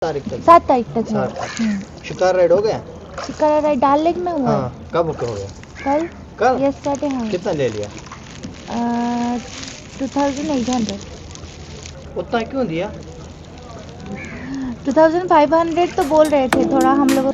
तारीख तक 7 तारीख तक है। शिकार राइड हो गया? शिकार राइड डाल लेक में हुआ। हाँ, कब हो गया? कल यस्टरडे। हाँ, कितना ले लिया? 2800। उतना क्यों दिया? 2500 तो बोल रहे थे, थोड़ा हम लोग।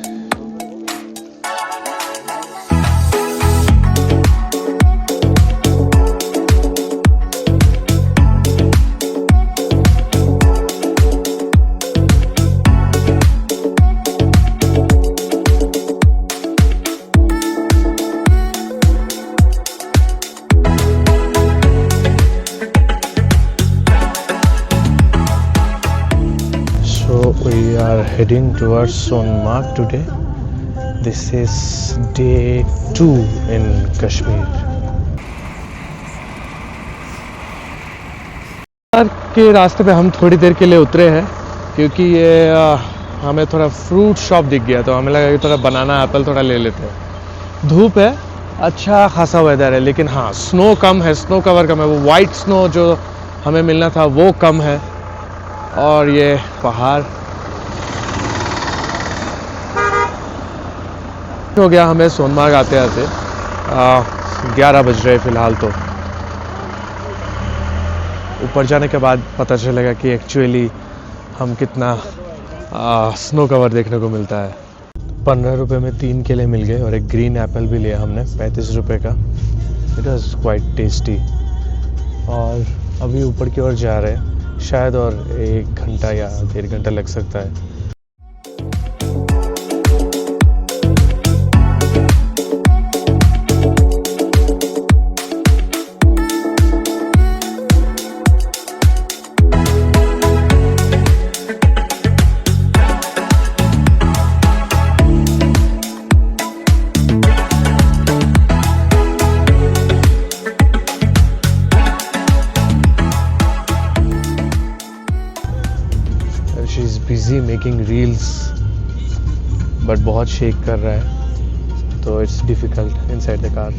We are heading towards Sonmarg today. This is day 2 in Kashmir. के रास्ते पे हम थोड़ी देर के लिए उतरे हैं क्योंकि ये हमें थोड़ा फ्रूट शॉप दिख गया, तो हमें लगा कि थोड़ा बनाना एप्पल थोड़ा ले लेते हैं। धूप है, अच्छा खासा वेदर है, लेकिन हाँ स्नो कम है, स्नो कवर कम है। वो वाइट स्नो जो हमें मिलना था वो कम है। और ये पहाड़ हो गया हमें सोनमार्ग आते आते 11 बज रहे फ़िलहाल। तो ऊपर जाने के बाद पता चलेगा कि एक्चुअली हम कितना स्नो कवर देखने को मिलता है। 15 रुपये में 3 केले मिल गए और एक ग्रीन एप्पल भी लिया हमने 35 रुपये का। It was quite tasty. और अभी ऊपर की ओर जा रहे हैं, शायद और 1 घंटा या 1.5 घंटा लग सकता है। She is busy making reels, but बहुत शेक कर रहा है तो it's difficult inside the car.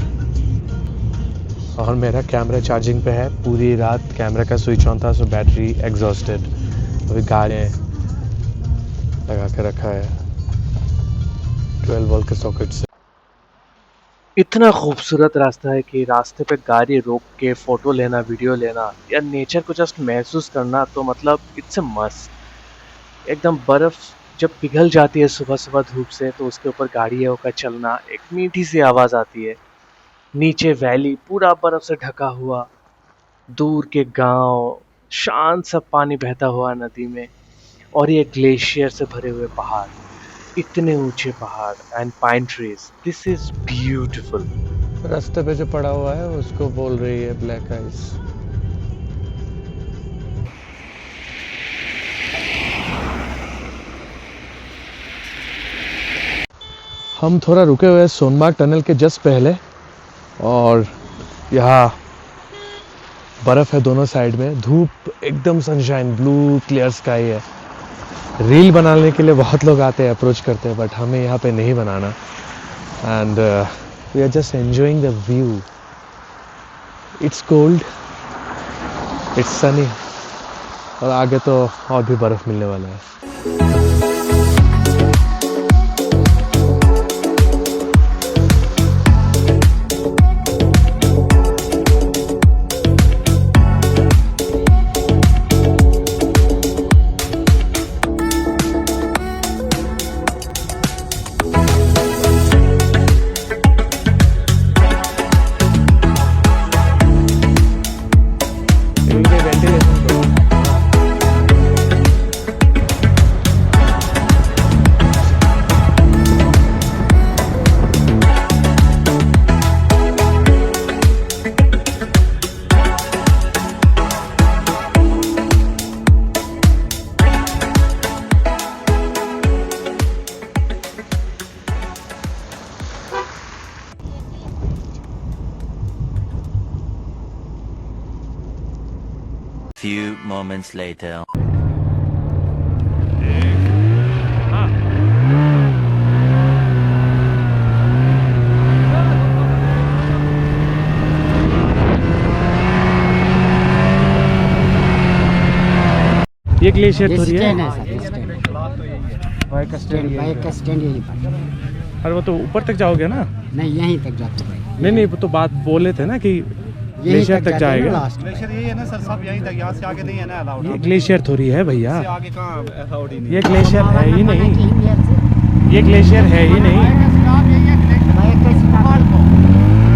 और मेरा कैमरा चार्जिंग पे है, पूरी रात कैमरा का स्विच ऑन था, सो बैटरी एग्जॉस्टेड। अभी गाड़ी लगा के रखा है 12 वोल्ट के सॉकेट से। इतना खूबसूरत रास्ता है कि रास्ते पे गाड़ी रोक के फ़ोटो लेना, वीडियो लेना या नेचर को जस्ट महसूस करना, तो मतलब इट्स अ मस्त। एकदम बर्फ़ जब पिघल जाती है सुबह सुबह धूप से, तो उसके ऊपर गाड़ियों का चलना, एक मीठी सी आवाज़ आती है। नीचे वैली पूरा बर्फ़ से ढका हुआ, दूर के गांव, शांत सा पानी बहता हुआ नदी में, और ये ग्लेशियर से भरे हुए पहाड़, इतने ऊंचे पहाड़ and pine trees. This is beautiful. रास्ते पे जो पड़ा हुआ है उसको बोल रही है ब्लैक आइस। हम थोड़ा रुके हुए हैं सोनमार्ग टनल के जस्ट पहले, और यहाँ बर्फ़ है दोनों साइड में, धूप एकदम सनशाइन, ब्लू क्लियर स्काई है। रील बनाने के लिए बहुत लोग आते हैं, अप्रोच करते हैं, बट हमें यहाँ पे नहीं बनाना। And we are just enjoying the view. It's cold, it's sunny, और आगे तो और भी बर्फ़ मिलने वाला है। Few moments later. ये ग्लेशियर थोड़ी है। बाइक का स्टैंड यहीं पर। अरे वो तो ऊपर तक जाओगे ना? नहीं, यहीं तक जाते हैं। नहीं वो तो बात बोले थे ना कि ग्लेशियर तक जाएगा। लास्ट ग्लेशियर यही है ना सर साहब, यहीं तक, यहाँ से आगे नहीं है ना अलाउड। ये ग्लेशियर थोड़ी है भैया, इससे आगे कहाँ अलाउड ही नहीं। ये ग्लेशियर है ही नहीं, ये ग्लेशियर है ही नहीं।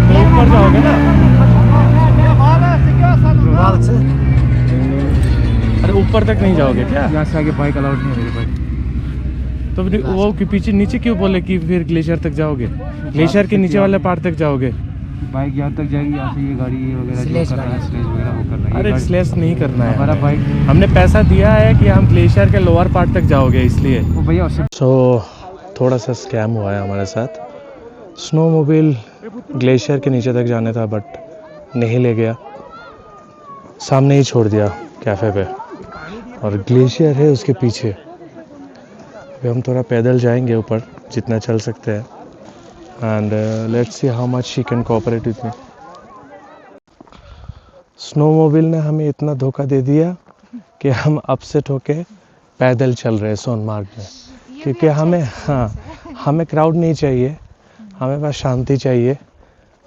तो ऊपर जाओगे ना? अरे ऊपर तक नहीं जाओगे क्या? यहाँ से आगे बाइक अलाउड नहीं है मेरे बाइक। तो फिर वो कि पीछे नीचे क्यों बोले कि फिर ग्लेशियर तक जाओगे? ग्लेशियर के नीचे वाले पार्ट तक जाओगे? बाइक यहाँ तक जाएगी, यहाँ से ये गाड़ी वगैरह जो कर रहा है, स्लेज वगैरह वो कर रहा है। अरे स्लेस नहीं करना है, हमारा बाइक हमने पैसा दिया है कि हम ग्लेशियर के लोअर पार्ट तक जाओगे इसलिए। वो भैया उससे सो थोड़ा सा स्कैम हुआ है हमारे साथ। स्नोमोबाइल ग्लेशियर के नीचे तक जाने था बट नहीं ले गया, सामने ही छोड़ दिया कैफ़े पे, और ग्लेशियर है उसके पीछे। अभी हम थोड़ा पैदल जाएंगे ऊपर जितना चल सकते हैं, and let's see how much she can cooperate with me. Snowmobile ने हमें इतना धोखा दे दिया कि हम अपसेट होके पैदल चल रहे हैं सोनमार्ग में, क्योंकि हमें क्राउड नहीं चाहिए, हमें बस शांति चाहिए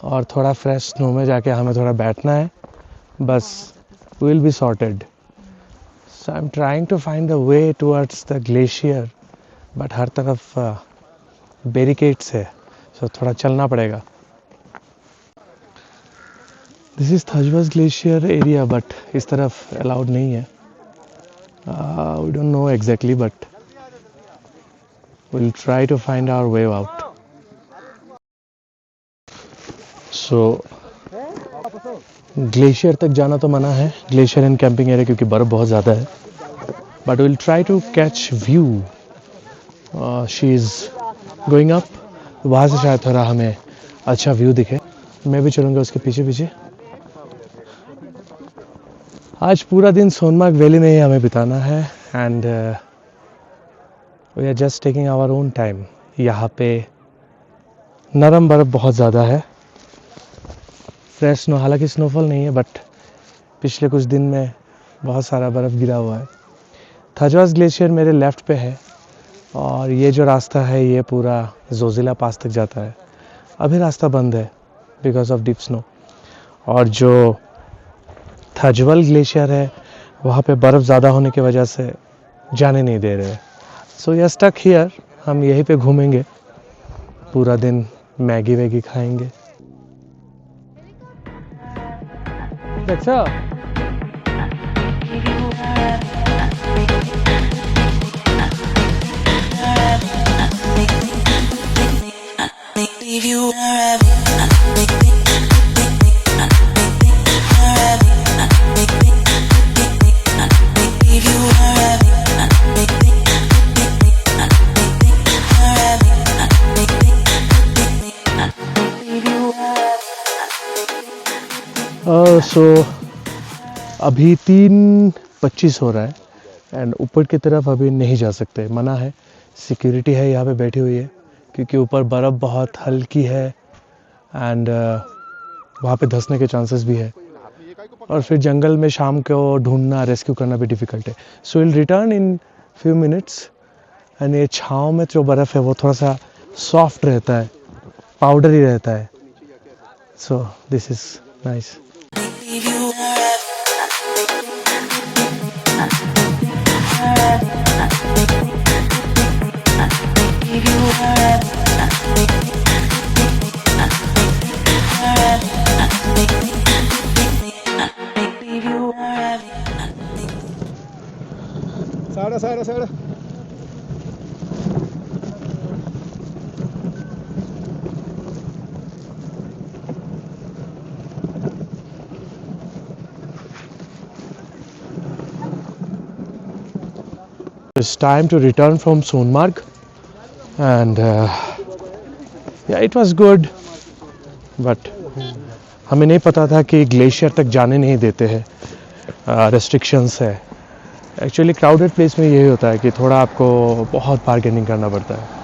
और थोड़ा फ्रेश स्नो में जाके हमें थोड़ा बैठना है, बस will be sorted. So I am trying to find the way towards the glacier, but हर तरफ बैरिकेड्स है, सो थोड़ा चलना पड़ेगा। This is Thajiwas glacier area, but इस तरफ अलाउड नहीं है। We don't know exactly, but we'll try to find our way out. So glacier तक जाना तो मना है, ग्लेशियर एंड कैंपिंग एरिया, क्योंकि बर्फ़ बहुत ज़्यादा है, but will try to catch view. She is going up, वहाँ से शायद थोड़ा हमें अच्छा व्यू दिखे। मैं भी चलूँगा उसके पीछे पीछे। आज पूरा दिन सोनमार्ग वैली में ही हमें बिताना है, and we are just taking our own time. यहाँ पे नरम बर्फ़ बहुत ज़्यादा है, फ्रेश स्नो, हालांकि स्नोफॉल नहीं है, बट पिछले कुछ दिन में बहुत सारा बर्फ़ गिरा हुआ है। थजवास ग्लेशियर मेरे लेफ़्ट पे है, और ये जो रास्ता है ये पूरा जोजिला पास तक जाता है। अभी रास्ता बंद है बिकॉज ऑफ डीप स्नो, और जो थजवाल ग्लेशियर है वहाँ पे बर्फ़ ज़्यादा होने की वजह से जाने नहीं दे रहे। So we are stuck here, हम यहीं पे घूमेंगे पूरा दिन, मैगी वैगी खाएंगे। अच्छा सो अभी 3:25 हो रहा है, एंड ऊपर की तरफ अभी नहीं जा सकते, मना है। सिक्योरिटी है यहाँ पे बैठी हुई है, क्योंकि ऊपर बर्फ़ बहुत हल्की है, एंड वहाँ पे धंसने के चांसेस भी है, और फिर जंगल में शाम को ढूंढना, रेस्क्यू करना भी डिफ़िकल्ट है। So will return in few minutes, and ये छाँव में जो बर्फ़ है वो थोड़ा सा सॉफ्ट रहता है, पाउडरी रहता है। So this is nice. Side It's time to return from Sonmarg, and yeah, it was good, but हमें नहीं पता था कि ग्लेशियर तक जाने नहीं देते हैं, रेस्ट्रिक्शंस है। एक्चुअली क्राउडेड प्लेस में यही होता है कि थोड़ा आपको बहुत बार्गेनिंग करना पड़ता है।